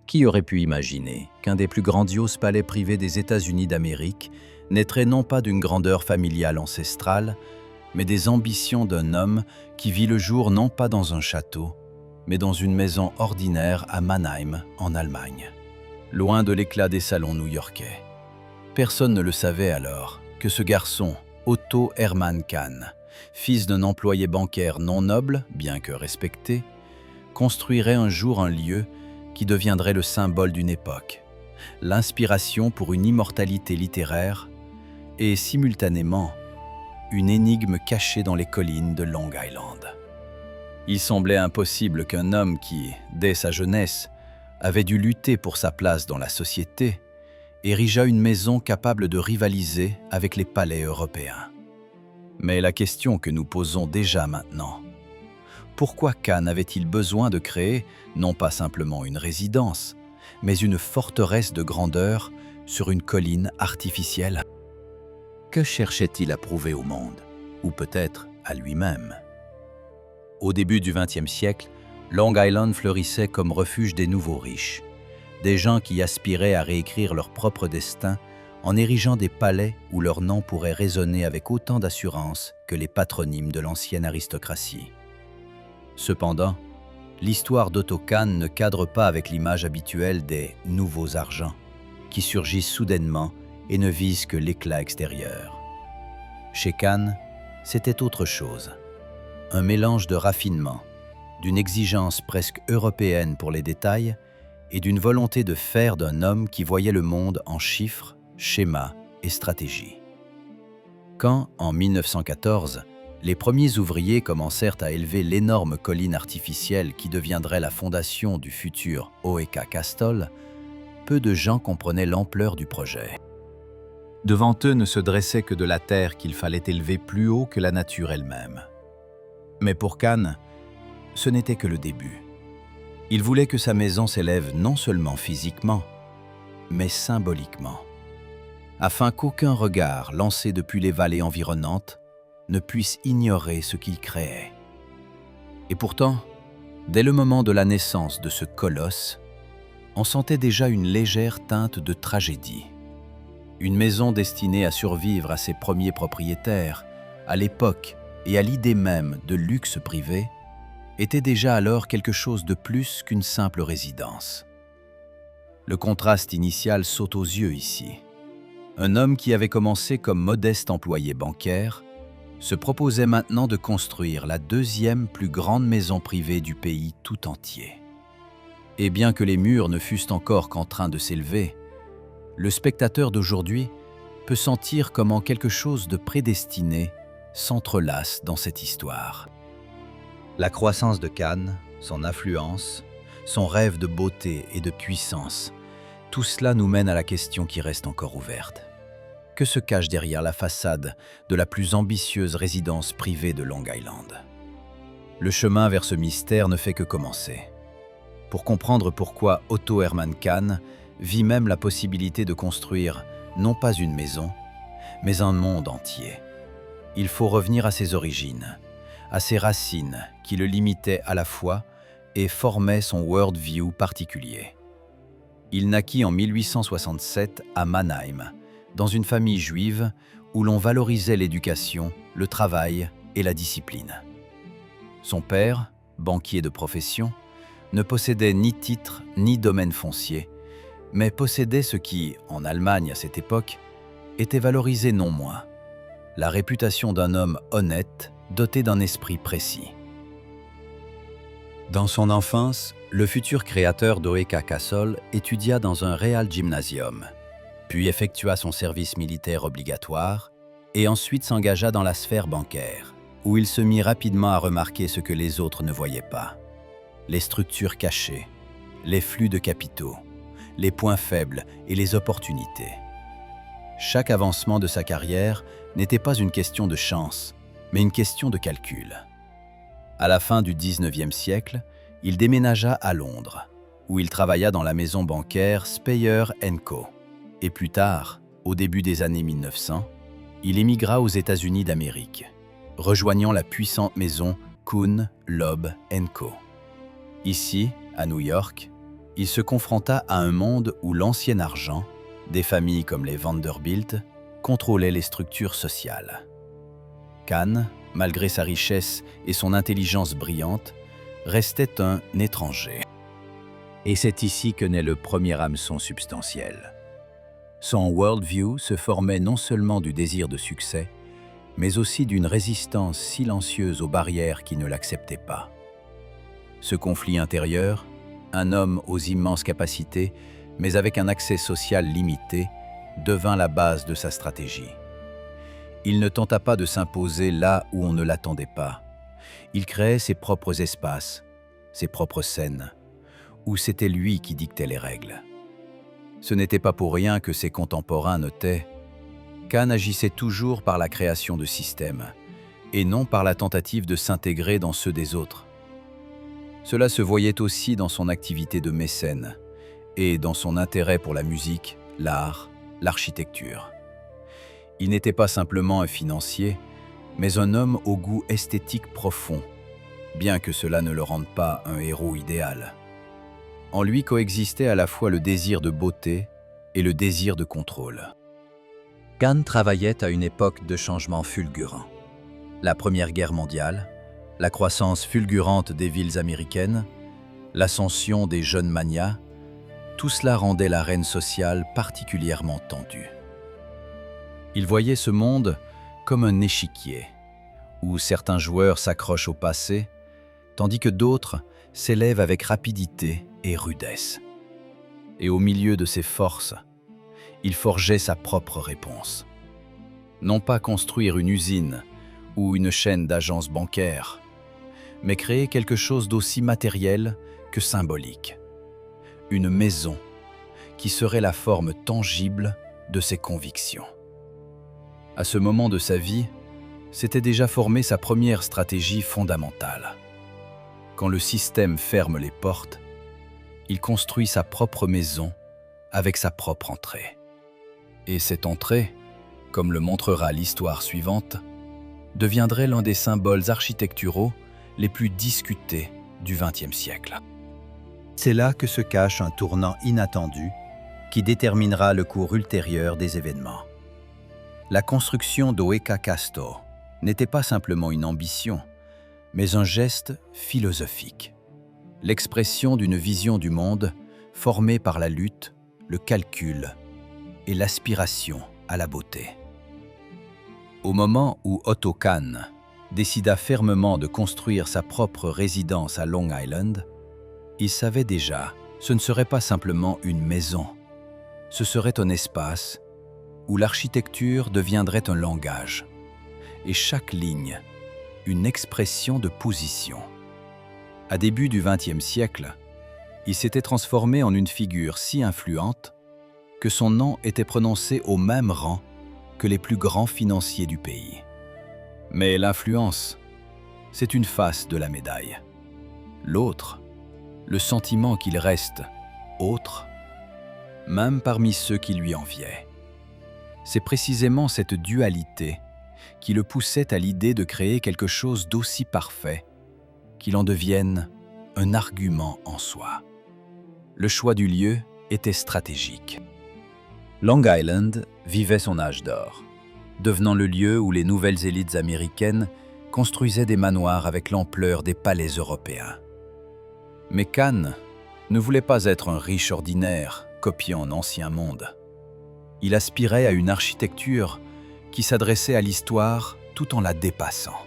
Qui aurait pu imaginer qu'un des plus grandioses palais privés des États-Unis d'Amérique naîtrait non pas d'une grandeur familiale ancestrale, mais des ambitions d'un homme qui vit le jour non pas dans un château, mais dans une maison ordinaire à Mannheim, en Allemagne, loin de l'éclat des salons new-yorkais. Personne ne le savait alors que ce garçon, Otto Hermann Kahn, fils d'un employé bancaire non noble, bien que respecté, construirait un jour un lieu qui deviendrait le symbole d'une époque, l'inspiration pour une immortalité littéraire et, simultanément, une énigme cachée dans les collines de Long Island. Il semblait impossible qu'un homme qui, dès sa jeunesse, avait dû lutter pour sa place dans la société, érigea une maison capable de rivaliser avec les palais européens. Mais la question que nous posons déjà maintenant, pourquoi Kahn avait-il besoin de créer non pas simplement une résidence, mais une forteresse de grandeur sur une colline artificielle? Que cherchait-il à prouver au monde, ou peut-être à lui-même? Au début du XXe siècle, Long Island fleurissait comme refuge des nouveaux riches, des gens qui aspiraient à réécrire leur propre destin en érigeant des palais où leur nom pourrait résonner avec autant d'assurance que les patronymes de l'ancienne aristocratie. Cependant, l'histoire d'Otto Kahn ne cadre pas avec l'image habituelle des « nouveaux argents » qui surgissent soudainement et ne visent que l'éclat extérieur. Chez Kahn, c'était autre chose. Un mélange de raffinement, d'une exigence presque européenne pour les détails et d'une volonté de faire d'un homme qui voyait le monde en chiffres, schémas et stratégies. Quand, en 1914, les premiers ouvriers commencèrent à élever l'énorme colline artificielle qui deviendrait la fondation du futur Oeka Castle, peu de gens comprenaient l'ampleur du projet. Devant eux ne se dressait que de la terre qu'il fallait élever plus haut que la nature elle-même. Mais pour Kahn, ce n'était que le début. Il voulait que sa maison s'élève non seulement physiquement, mais symboliquement, afin qu'aucun regard lancé depuis les vallées environnantes ne puisse ignorer ce qu'il créait. Et pourtant, dès le moment de la naissance de ce colosse, on sentait déjà une légère teinte de tragédie. Une maison destinée à survivre à ses premiers propriétaires, à l'époque et à l'idée même de luxe privé, était déjà alors quelque chose de plus qu'une simple résidence. Le contraste initial saute aux yeux ici. Un homme qui avait commencé comme modeste employé bancaire se proposait maintenant de construire la deuxième plus grande maison privée du pays tout entier. Et bien que les murs ne fussent encore qu'en train de s'élever, le spectateur d'aujourd'hui peut sentir comment quelque chose de prédestiné s'entrelace dans cette histoire. La croissance de Kahn, son influence, son rêve de beauté et de puissance, tout cela nous mène à la question qui reste encore ouverte. Que se cache derrière la façade de la plus ambitieuse résidence privée de Long Island? Le chemin vers ce mystère ne fait que commencer. Pour comprendre pourquoi Otto Hermann Kahn vit même la possibilité de construire non pas une maison, mais un monde entier, il faut revenir à ses origines, à ses racines qui le limitaient à la fois et formaient son worldview particulier. Il naquit en 1867 à Mannheim, dans une famille juive où l'on valorisait l'éducation, le travail et la discipline. Son père, banquier de profession, ne possédait ni titre ni domaine foncier, mais possédait ce qui, en Allemagne à cette époque, était valorisé non moins: la réputation d'un homme honnête, doté d'un esprit précis. Dans son enfance, le futur créateur d'Oeka Castle étudia dans un Realgymnasium, puis effectua son service militaire obligatoire et ensuite s'engagea dans la sphère bancaire, où il se mit rapidement à remarquer ce que les autres ne voyaient pas: les structures cachées, les flux de capitaux, les points faibles et les opportunités. Chaque avancement de sa carrière n'était pas une question de chance, mais une question de calcul. À la fin du XIXe siècle, il déménagea à Londres, où il travailla dans la maison bancaire Speyer & Co. Et plus tard, au début des années 1900, il émigra aux États-Unis d'Amérique, rejoignant la puissante maison Kuhn, Loeb & Co. Ici, à New York, il se confronta à un monde où l'ancien argent, des familles comme les Vanderbilt, contrôlait les structures sociales. Khan, malgré sa richesse et son intelligence brillante, restait un étranger. Et c'est ici que naît le premier hameçon substantiel. Son worldview se formait non seulement du désir de succès, mais aussi d'une résistance silencieuse aux barrières qui ne l'acceptaient pas. Ce conflit intérieur, un homme aux immenses capacités, mais avec un accès social limité, devint la base de sa stratégie. Il ne tenta pas de s'imposer là où on ne l'attendait pas. Il créait ses propres espaces, ses propres scènes, où c'était lui qui dictait les règles. Ce n'était pas pour rien que ses contemporains notaient « Khan agissait toujours par la création de systèmes, et non par la tentative de s'intégrer dans ceux des autres. » Cela se voyait aussi dans son activité de mécène et dans son intérêt pour la musique, l'art, l'architecture. Il n'était pas simplement un financier, mais un homme au goût esthétique profond, bien que cela ne le rende pas un héros idéal. En lui coexistait à la fois le désir de beauté et le désir de contrôle. Khan travaillait à une époque de changements fulgurants. La Première Guerre mondiale, la croissance fulgurante des villes américaines, l'ascension des jeunes manias, tout cela rendait l'arène sociale particulièrement tendue. Il voyait ce monde comme un échiquier, où certains joueurs s'accrochent au passé, tandis que d'autres s'élèvent avec rapidité et rudesse. Et au milieu de ces forces, il forgeait sa propre réponse. Non pas construire une usine ou une chaîne d'agences bancaires, mais créer quelque chose d'aussi matériel que symbolique. Une maison qui serait la forme tangible de ses convictions. À ce moment de sa vie, s'était déjà formée sa première stratégie fondamentale. Quand le système ferme les portes, il construit sa propre maison avec sa propre entrée. Et cette entrée, comme le montrera l'histoire suivante, deviendrait l'un des symboles architecturaux les plus discutés du XXe siècle. C'est là que se cache un tournant inattendu qui déterminera le cours ultérieur des événements. La construction d'Oeka Casto n'était pas simplement une ambition, mais un geste philosophique, l'expression d'une vision du monde formée par la lutte, le calcul et l'aspiration à la beauté. Au moment où Otto Kahn décida fermement de construire sa propre résidence à Long Island, il savait déjà, ce ne serait pas simplement une maison, ce serait un espace où l'architecture deviendrait un langage, et chaque ligne, une expression de position. À début du XXe siècle, il s'était transformé en une figure si influente que son nom était prononcé au même rang que les plus grands financiers du pays. Mais l'influence, c'est une face de la médaille. L'autre, le sentiment qu'il reste autre, même parmi ceux qui lui enviaient. C'est précisément cette dualité qui le poussait à l'idée de créer quelque chose d'aussi parfait qu'il en devienne un argument en soi. Le choix du lieu était stratégique. Long Island vivait son âge d'or, devenant le lieu où les nouvelles élites américaines construisaient des manoirs avec l'ampleur des palais européens. Mais Kahn ne voulait pas être un riche ordinaire copiant un ancien monde. Il aspirait à une architecture qui s'adressait à l'histoire tout en la dépassant.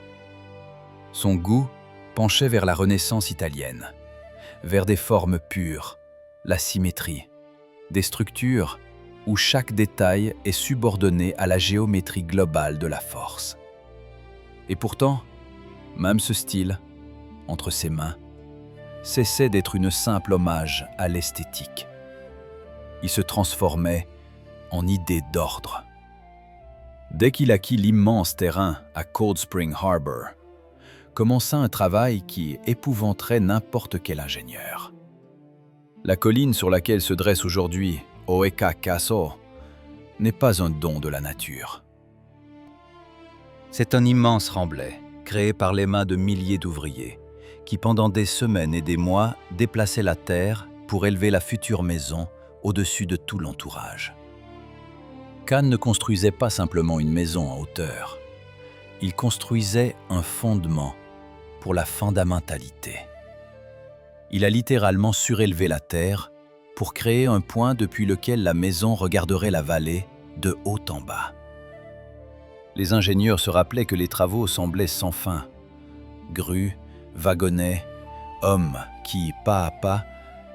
Son goût penchait vers la Renaissance italienne, vers des formes pures, la symétrie, des structures où chaque détail est subordonné à la géométrie globale de la force. Et pourtant, même ce style, entre ses mains, cessait d'être une simple hommage à l'esthétique. Il se transformait en idée d'ordre. Dès qu'il acquit l'immense terrain à Cold Spring Harbor, commença un travail qui épouvanterait n'importe quel ingénieur. La colline sur laquelle se dresse aujourd'hui Oeka Caso n'est pas un don de la nature. C'est un immense remblai, créé par les mains de milliers d'ouvriers, qui pendant des semaines et des mois déplaçaient la terre pour élever la future maison au-dessus de tout l'entourage. Kahn ne construisait pas simplement une maison en hauteur. Il construisait un fondement pour la fondamentalité. Il a littéralement surélevé la terre pour créer un point depuis lequel la maison regarderait la vallée de haut en bas. Les ingénieurs se rappelaient que les travaux semblaient sans fin. Grues, wagonnets, hommes qui, pas à pas,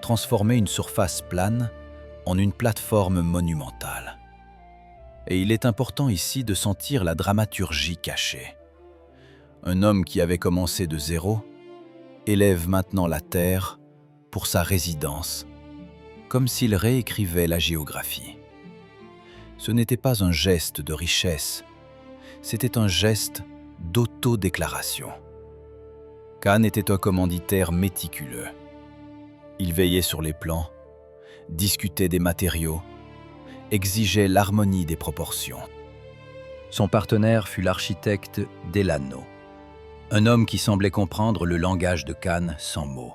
transformaient une surface plane en une plateforme monumentale. Et il est important ici de sentir la dramaturgie cachée. Un homme qui avait commencé de zéro élève maintenant la terre pour sa résidence, comme s'il réécrivait la géographie. Ce n'était pas un geste de richesse, c'était un geste d'autodéclaration. Kahn était un commanditaire méticuleux. Il veillait sur les plans, discutait des matériaux, exigeait l'harmonie des proportions. Son partenaire fut l'architecte Delano, un homme qui semblait comprendre le langage de Kahn sans mots.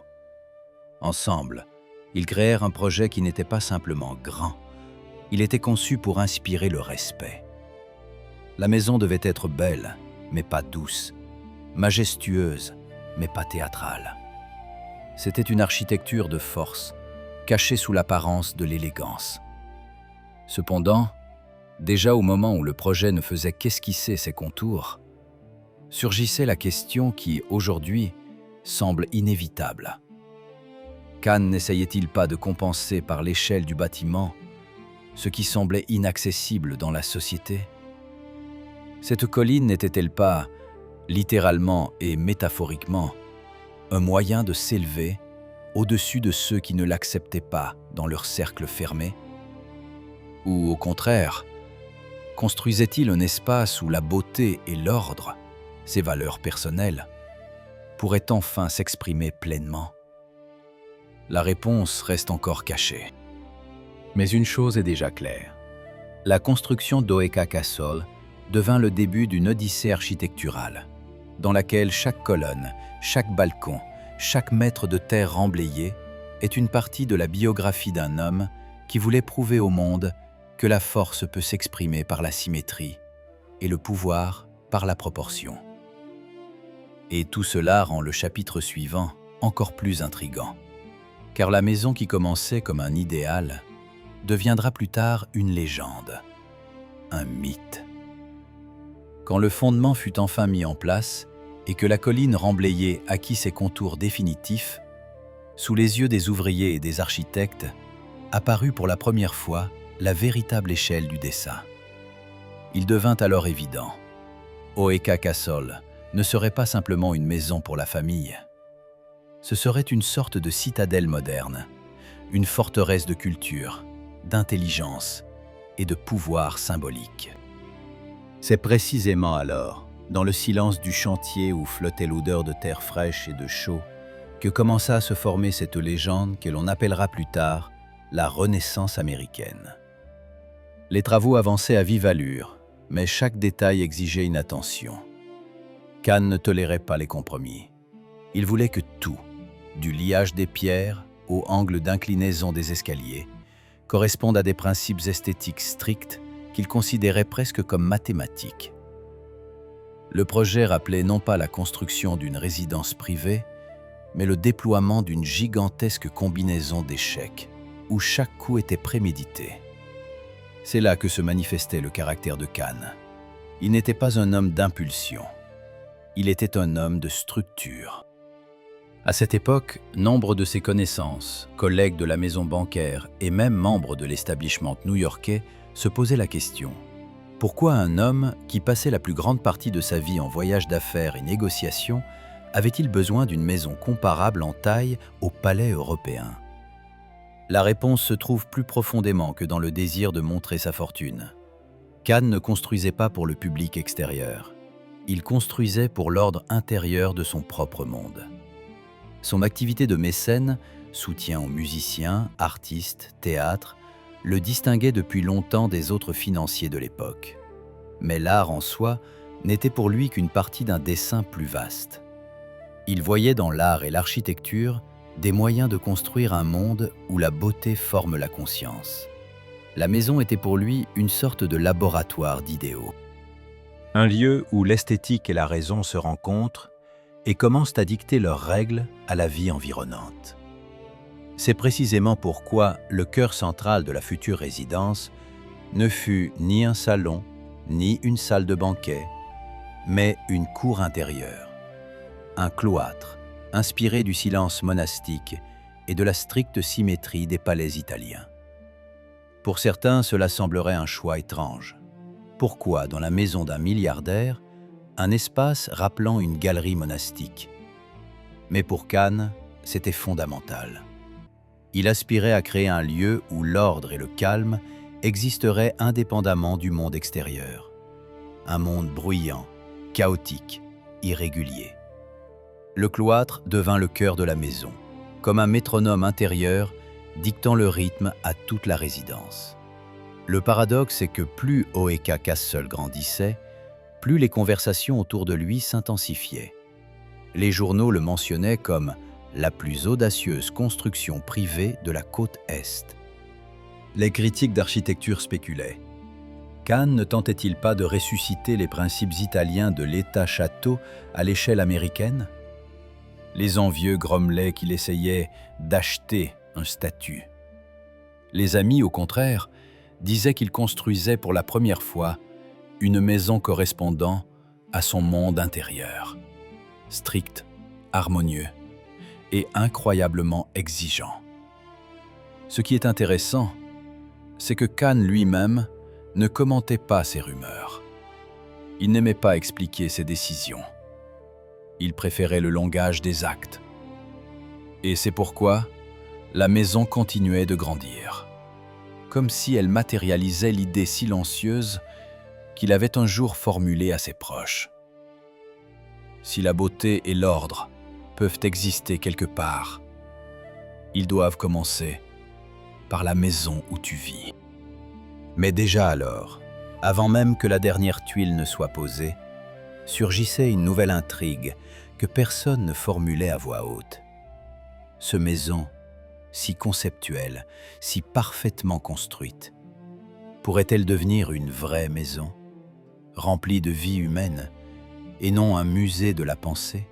Ensemble, ils créèrent un projet qui n'était pas simplement grand, il était conçu pour inspirer le respect. La maison devait être belle, mais pas douce, majestueuse, mais pas théâtrale. C'était une architecture de force, cachée sous l'apparence de l'élégance. Cependant, déjà au moment où le projet ne faisait qu'esquisser ses contours, surgissait la question qui, aujourd'hui, semble inévitable. Kahn n'essayait-il pas de compenser par l'échelle du bâtiment ce qui semblait inaccessible dans la société? Cette colline n'était-elle pas, littéralement et métaphoriquement, un moyen de s'élever au-dessus de ceux qui ne l'acceptaient pas dans leur cercle fermé? Ou au contraire, construisait-il un espace où la beauté et l'ordre, ses valeurs personnelles, pourraient enfin s'exprimer pleinement? La réponse reste encore cachée. Mais une chose est déjà claire. La construction d'Oeka Castle devint le début d'une odyssée architecturale, dans laquelle chaque colonne, chaque balcon, chaque mètre de terre remblayé est une partie de la biographie d'un homme qui voulait prouver au monde que la force peut s'exprimer par la symétrie et le pouvoir par la proportion. Et tout cela rend le chapitre suivant encore plus intrigant, car la maison qui commençait comme un idéal deviendra plus tard une légende, un mythe. Quand le fondement fut enfin mis en place et que la colline remblayée acquit ses contours définitifs, sous les yeux des ouvriers et des architectes, apparut pour la première fois la véritable échelle du dessin. Il devint alors évident. Oeka Castle ne serait pas simplement une maison pour la famille. Ce serait une sorte de citadelle moderne, une forteresse de culture, d'intelligence et de pouvoir symbolique. C'est précisément alors, dans le silence du chantier où flottait l'odeur de terre fraîche et de chaux, que commença à se former cette légende que l'on appellera plus tard la Renaissance américaine. Les travaux avançaient à vive allure, mais chaque détail exigeait une attention. Kahn ne tolérait pas les compromis. Il voulait que tout, du liage des pierres au angle d'inclinaison des escaliers, corresponde à des principes esthétiques stricts qu'il considérait presque comme mathématiques. Le projet rappelait non pas la construction d'une résidence privée, mais le déploiement d'une gigantesque combinaison d'échecs, où chaque coup était prémédité. C'est là que se manifestait le caractère de Kahn. Il n'était pas un homme d'impulsion, il était un homme de structure. À cette époque, nombre de ses connaissances, collègues de la maison bancaire et même membres de l'establishment new-yorkais se posaient la question: pourquoi un homme qui passait la plus grande partie de sa vie en voyage d'affaires et négociations avait-il besoin d'une maison comparable en taille au palais européen? La réponse se trouve plus profondément que dans le désir de montrer sa fortune. Kahn ne construisait pas pour le public extérieur. Il construisait pour l'ordre intérieur de son propre monde. Son activité de mécène, soutien aux musiciens, artistes, théâtres, le distinguait depuis longtemps des autres financiers de l'époque. Mais l'art en soi n'était pour lui qu'une partie d'un dessin plus vaste. Il voyait dans l'art et l'architecture des moyens de construire un monde où la beauté forme la conscience. La maison était pour lui une sorte de laboratoire d'idéaux. Un lieu où l'esthétique et la raison se rencontrent et commencent à dicter leurs règles à la vie environnante. C'est précisément pourquoi le cœur central de la future résidence ne fut ni un salon, ni une salle de banquet, mais une cour intérieure, un cloître inspiré du silence monastique et de la stricte symétrie des palais italiens. Pour certains, cela semblerait un choix étrange. Pourquoi, dans la maison d'un milliardaire, un espace rappelant une galerie monastique? Mais pour Kahn, c'était fondamental. Il aspirait à créer un lieu où l'ordre et le calme existeraient indépendamment du monde extérieur. Un monde bruyant, chaotique, irrégulier. Le cloître devint le cœur de la maison, comme un métronome intérieur dictant le rythme à toute la résidence. Le paradoxe est que plus Oeka Castle grandissait, plus les conversations autour de lui s'intensifiaient. Les journaux le mentionnaient comme la plus audacieuse construction privée de la côte Est. Les critiques d'architecture spéculaient. Kahn ne tentait-il pas de ressusciter les principes italiens de l'État-château à l'échelle américaine? Les envieux grommelaient qu'il essayait d'acheter un statut. Les amis, au contraire, disaient qu'il construisait pour la première fois une maison correspondant à son monde intérieur, strict, harmonieux et incroyablement exigeant. Ce qui est intéressant, c'est que Kahn lui-même ne commentait pas ces rumeurs. Il n'aimait pas expliquer ses décisions. Il préférait le langage des actes. Et c'est pourquoi la maison continuait de grandir, comme si elle matérialisait l'idée silencieuse qu'il avait un jour formulée à ses proches. Si la beauté et l'ordre peuvent exister quelque part, ils doivent commencer par la maison où tu vis. Mais déjà alors, avant même que la dernière tuile ne soit posée, surgissait une nouvelle intrigue que personne ne formulait à voix haute. Ce maison, si conceptuelle, si parfaitement construite, pourrait-elle devenir une vraie maison, remplie de vie humaine, et non un musée de la pensée?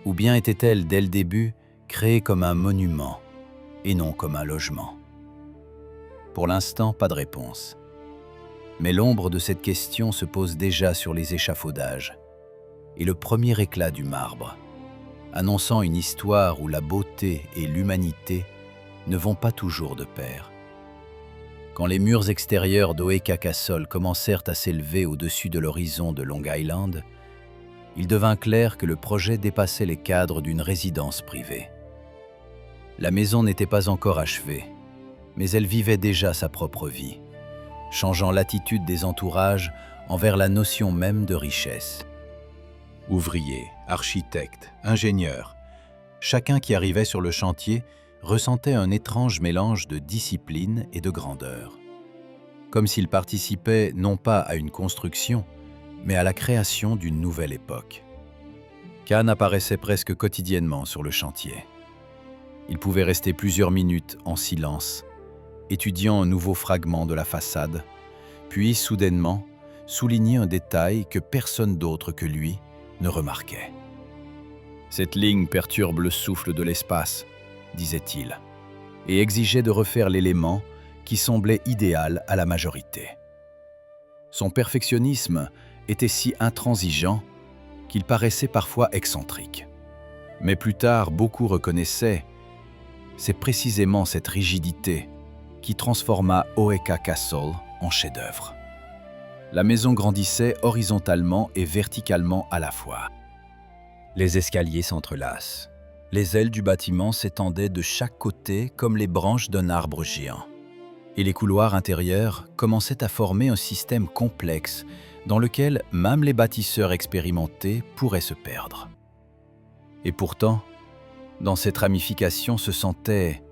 Ou bien était-elle, dès le début, créée comme un monument, et non comme un logement? Pour l'instant, pas de réponse. Mais l'ombre de cette question se pose déjà sur les échafaudages, et le premier éclat du marbre, annonçant une histoire où la beauté et l'humanité ne vont pas toujours de pair. Quand les murs extérieurs d'Oeka Castle commencèrent à s'élever au-dessus de l'horizon de Long Island, il devint clair que le projet dépassait les cadres d'une résidence privée. La maison n'était pas encore achevée, mais elle vivait déjà sa propre vie, changeant l'attitude des entourages envers la notion même de richesse. Ouvriers, architectes, ingénieurs, chacun qui arrivait sur le chantier ressentait un étrange mélange de discipline et de grandeur, comme s'il participait non pas à une construction, mais à la création d'une nouvelle époque. Kahn apparaissait presque quotidiennement sur le chantier. Il pouvait rester plusieurs minutes en silence, étudiant un nouveau fragment de la façade, puis soudainement souligner un détail que personne d'autre que lui ne remarquait. « Cette ligne perturbe le souffle de l'espace », disait-il, et exigeait de refaire l'élément qui semblait idéal à la majorité. Son perfectionnisme était si intransigeant qu'il paraissait parfois excentrique. Mais plus tard, beaucoup reconnaissaient « c'est précisément cette rigidité qui transforma Oeka Castle en chef-d'œuvre. » La maison grandissait horizontalement et verticalement à la fois. Les escaliers s'entrelacent. Les ailes du bâtiment s'étendaient de chaque côté comme les branches d'un arbre géant. Et les couloirs intérieurs commençaient à former un système complexe dans lequel même les bâtisseurs expérimentés pourraient se perdre. Et pourtant, dans cette ramification se sentait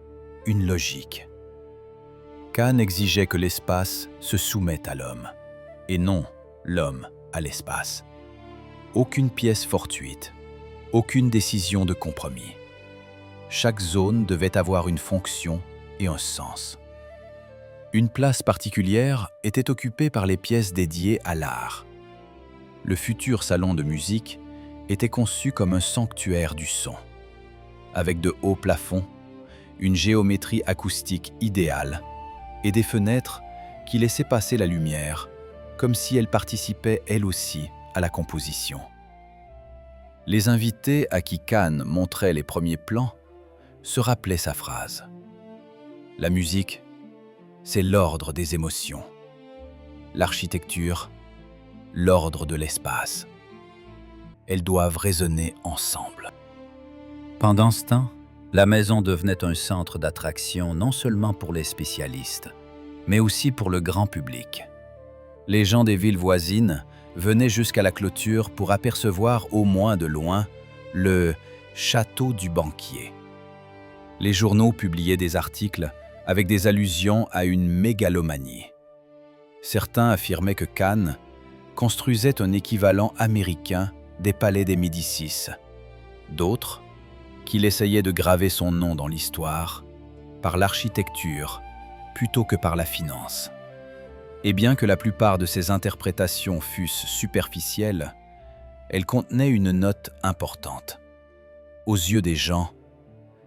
une logique. Kahn exigeait que l'espace se soumette à l'homme, et non l'homme à l'espace. Aucune pièce fortuite, aucune décision de compromis. Chaque zone devait avoir une fonction et un sens. Une place particulière était occupée par les pièces dédiées à l'art. Le futur salon de musique était conçu comme un sanctuaire du son, avec de hauts plafonds, une géométrie acoustique idéale et des fenêtres qui laissaient passer la lumière, comme si elle participait elle aussi à la composition. Les invités à qui Kahn montrait les premiers plans se rappelaient sa phrase. La musique, c'est l'ordre des émotions. L'architecture, l'ordre de l'espace. Elles doivent résonner ensemble. Pendant ce temps, la maison devenait un centre d'attraction non seulement pour les spécialistes, mais aussi pour le grand public. Les gens des villes voisines venaient jusqu'à la clôture pour apercevoir au moins de loin le « château du banquier ». Les journaux publiaient des articles avec des allusions à une mégalomanie. Certains affirmaient que Kahn construisait un équivalent américain des palais des Médicis. D'autres, qu'il essayait de graver son nom dans l'histoire par l'architecture plutôt que par la finance. Et bien que la plupart de ces interprétations fussent superficielles, elles contenaient une note importante. Aux yeux des gens,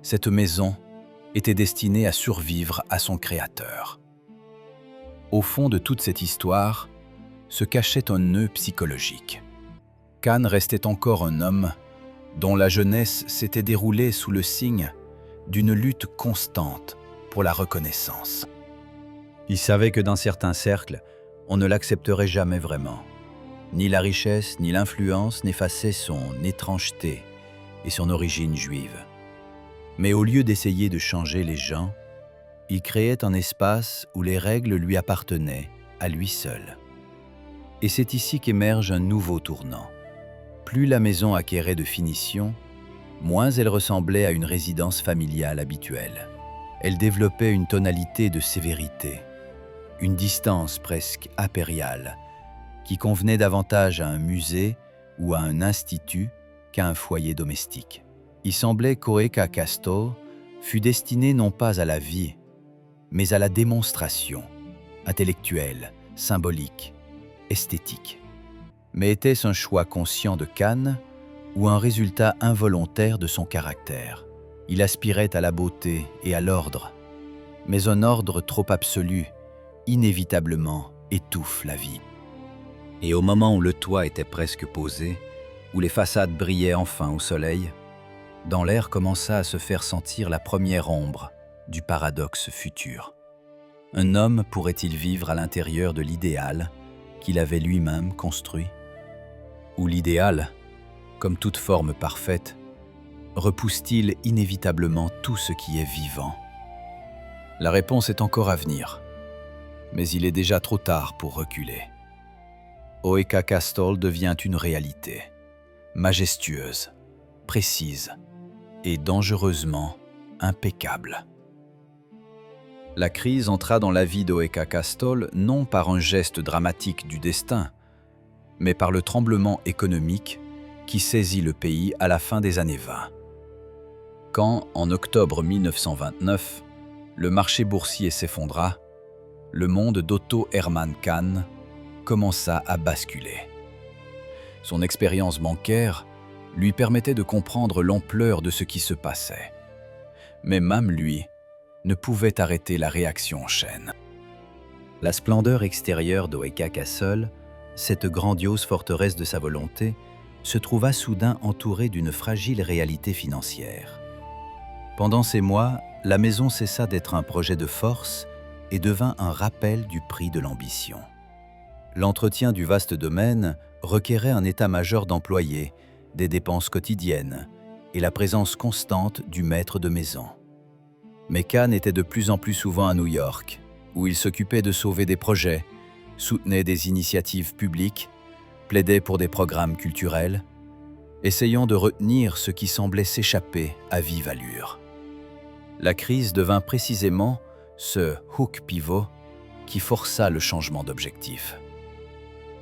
cette maison était destinée à survivre à son créateur. Au fond de toute cette histoire se cachait un nœud psychologique. Kahn restait encore un homme dont la jeunesse s'était déroulée sous le signe d'une lutte constante pour la reconnaissance. Il savait que dans certains cercles, on ne l'accepterait jamais vraiment. Ni la richesse, ni l'influence n'effaçaient son étrangeté et son origine juive. Mais au lieu d'essayer de changer les gens, il créait un espace où les règles lui appartenaient à lui seul. Et c'est ici qu'émerge un nouveau tournant. Plus la maison acquérait de finition, moins elle ressemblait à une résidence familiale habituelle. Elle développait une tonalité de sévérité, une distance presque impériale, qui convenait davantage à un musée ou à un institut qu'à un foyer domestique. Il semblait qu'Oeka Castle fût destiné non pas à la vie, mais à la démonstration, intellectuelle, symbolique, esthétique. Mais était-ce un choix conscient de Kahn ou un résultat involontaire de son caractère? Il aspirait à la beauté et à l'ordre, mais un ordre trop absolu, inévitablement, étouffe la vie. Et au moment où le toit était presque posé, où les façades brillaient enfin au soleil, dans l'air commença à se faire sentir la première ombre du paradoxe futur. Un homme pourrait-il vivre à l'intérieur de l'idéal qu'il avait lui-même construit? Ou l'idéal, comme toute forme parfaite, repousse-t-il inévitablement tout ce qui est vivant? La réponse est encore à venir, mais il est déjà trop tard pour reculer. Oeka Castle devient une réalité, majestueuse, précise et dangereusement impeccable. La crise entra dans la vie d'Oeka Castle non par un geste dramatique du destin, mais par le tremblement économique qui saisit le pays à la fin des années 20. Quand, en octobre 1929, le marché boursier s'effondra, le monde d'Otto Hermann Kahn commença à basculer. Son expérience bancaire lui permettait de comprendre l'ampleur de ce qui se passait. Mais même lui ne pouvait arrêter la réaction en chaîne. La splendeur extérieure d'Oeka Castle, cette grandiose forteresse de sa volonté, se trouva soudain entourée d'une fragile réalité financière. Pendant ces mois, la maison cessa d'être un projet de force et devint un rappel du prix de l'ambition. L'entretien du vaste domaine requérait un état-major d'employés, des dépenses quotidiennes et la présence constante du maître de maison. Mais Kahn était de plus en plus souvent à New York, où il s'occupait de sauver des projets, soutenait des initiatives publiques, plaidait pour des programmes culturels, essayant de retenir ce qui semblait s'échapper à vive allure. La crise devint précisément ce hook pivot qui força le changement d'objectif.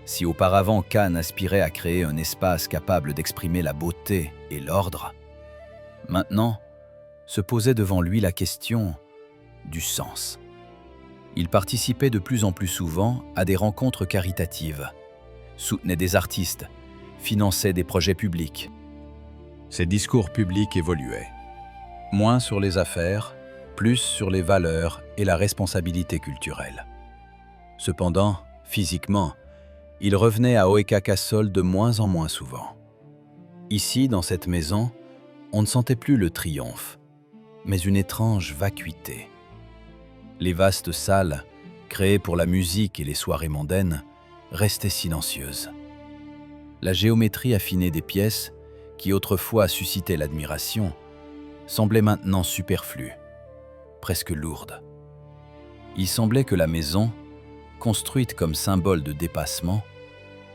Si auparavant Kahn aspirait à créer un espace capable d'exprimer la beauté et l'ordre, maintenant, se posait devant lui la question du sens. Il participait de plus en plus souvent à des rencontres caritatives, soutenait des artistes, finançait des projets publics. Ses discours publics évoluaient. Moins sur les affaires, plus sur les valeurs et la responsabilité culturelle. Cependant, physiquement, il revenait à Oeka Castle de moins en moins souvent. Ici, dans cette maison, on ne sentait plus le triomphe, mais une étrange vacuité. Les vastes salles, créées pour la musique et les soirées mondaines, restaient silencieuses. La géométrie affinée des pièces, qui autrefois suscitait l'admiration, semblait maintenant superflue, presque lourde. Il semblait que la maison, construite comme symbole de dépassement,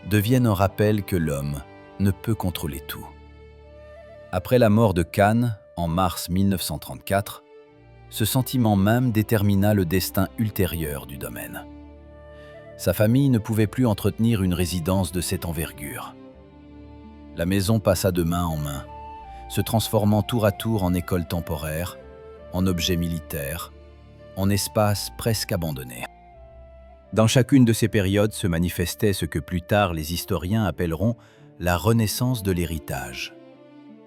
devienne un rappel que l'homme ne peut contrôler tout. Après la mort de Khan, en mars 1934, ce sentiment même détermina le destin ultérieur du domaine. Sa famille ne pouvait plus entretenir une résidence de cette envergure. La maison passa de main en main, se transformant tour à tour en école temporaire, en objet militaire, en espace presque abandonné. Dans chacune de ces périodes se manifestait ce que plus tard les historiens appelleront la renaissance de l'héritage.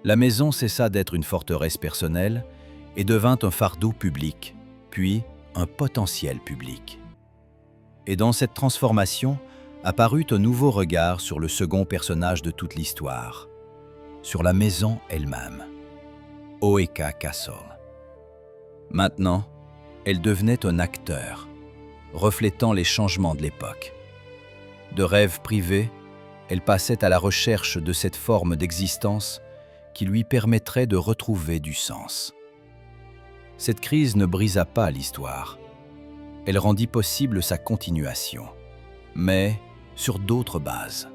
La maison cessa d'être une forteresse personnelle et devint un fardeau public, puis un potentiel public. Et dans cette transformation apparut un nouveau regard sur le second personnage de toute l'histoire, sur la maison elle-même, Oeka Castle. Maintenant, elle devenait un acteur, reflétant les changements de l'époque. De rêve privé, elle passait à la recherche de cette forme d'existence qui lui permettrait de retrouver du sens. Cette crise ne brisa pas l'histoire. Elle rendit possible sa continuation, mais sur d'autres bases.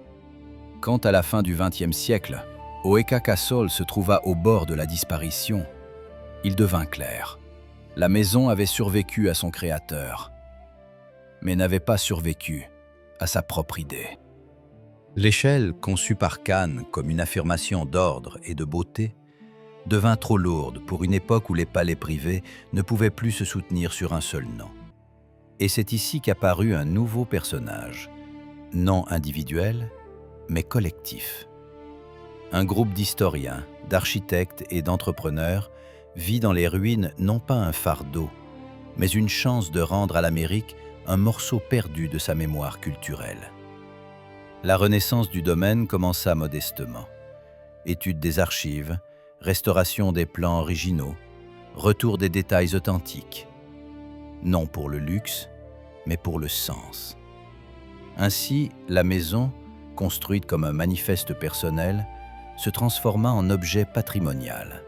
Quand à la fin du XXe siècle, Oeka Castle se trouva au bord de la disparition, il devint clair. La maison avait survécu à son créateur, mais n'avait pas survécu à sa propre idée. L'échelle, conçue par Khan comme une affirmation d'ordre et de beauté, devint trop lourde pour une époque où les palais privés ne pouvaient plus se soutenir sur un seul nom. Et c'est ici qu'apparut un nouveau personnage, non individuel, mais collectif. Un groupe d'historiens, d'architectes et d'entrepreneurs vit dans les ruines non pas un fardeau, mais une chance de rendre à l'Amérique un morceau perdu de sa mémoire culturelle. La renaissance du domaine commença modestement. Étude des archives, restauration des plans originaux, retour des détails authentiques. Non pour le luxe, mais pour le sens. Ainsi, la maison, construite comme un manifeste personnel, se transforma en objet patrimonial,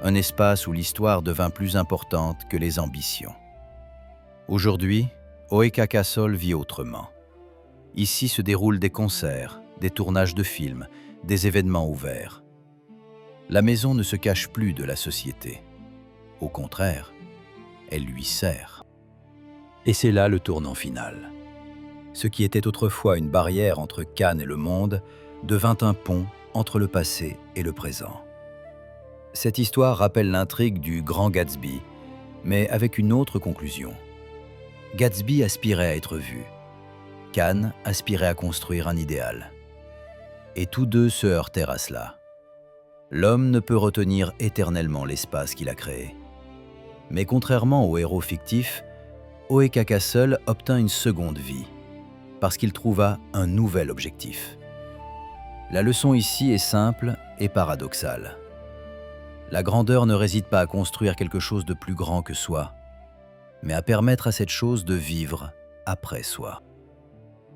un espace où l'histoire devint plus importante que les ambitions. Aujourd'hui, Oeka Castle vit autrement. Ici se déroulent des concerts, des tournages de films, des événements ouverts. La maison ne se cache plus de la société. Au contraire, elle lui sert. Et c'est là le tournant final. Ce qui était autrefois une barrière entre Cannes et le monde devint un pont entre le passé et le présent. Cette histoire rappelle l'intrigue du Grand Gatsby, mais avec une autre conclusion. Gatsby aspirait à être vu. Cannes aspirait à construire un idéal. Et tous deux se heurtèrent à cela. L'homme ne peut retenir éternellement l'espace qu'il a créé. Mais contrairement au héros fictif, Oeka Castle obtint une seconde vie, parce qu'il trouva un nouvel objectif. La leçon ici est simple et paradoxale. La grandeur ne réside pas à construire quelque chose de plus grand que soi, mais à permettre à cette chose de vivre après soi.